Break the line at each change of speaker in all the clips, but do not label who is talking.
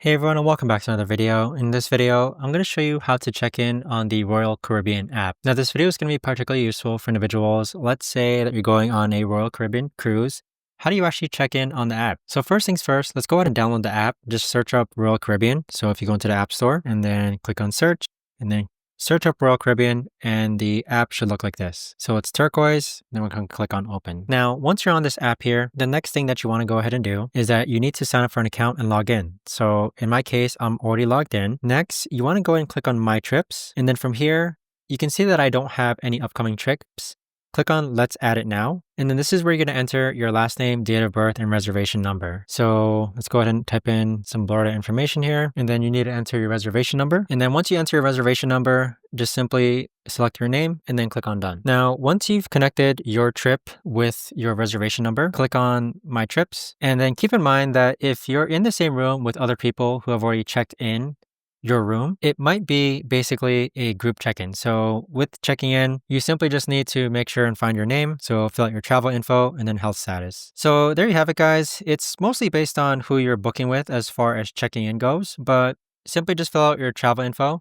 Hey everyone, and welcome back to another video. In this video, I'm going to show you how to check in on the Royal Caribbean app. Now, this video is going to be particularly useful for individuals. Let's say that you're going on a Royal Caribbean cruise. How do you actually check in on the app? So first things first, let's go ahead and download the app. Just search up Royal Caribbean. So if you go into the App Store and then click on search and then search up Royal Caribbean and the app should look like this. So it's turquoise, then we're going to click on open. Now, once you're on this app here, the next thing that you want to go ahead and do is that you need to sign up for an account and log in. So in my case, I'm already logged in. Next, you want to go ahead and click on my trips. And then from here, you can see that I don't have any upcoming trips. Click on Let's Add It Now. And then this is where you're going to enter your last name, date of birth, and reservation number. So let's go ahead and type in some blurred information here. And then you need to enter your reservation number. And then once you enter your reservation number, just simply select your name and then click on Done. Now, once you've connected your trip with your reservation number, click on My Trips. And then keep in mind that if you're in the same room with other people who have already checked in your room, it might be basically a group check-in. So with checking in, you simply just need to make sure and find your name. So fill out your travel info and then health status. So there you have it, guys. It's mostly based on who you're booking with as far as checking in goes, but simply just fill out your travel info,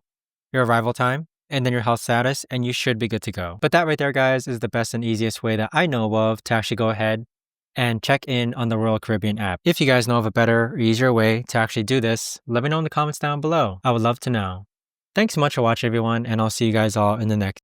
your arrival time, and then your health status, and you should be good to go. But that right there, guys, is the best and easiest way that I know of to actually go ahead and check in on the Royal Caribbean app. If you guys know of a better or easier way to actually do this, let me know in the comments down below. I would love to know. Thanks so much for watching, everyone, and I'll see you guys all in the next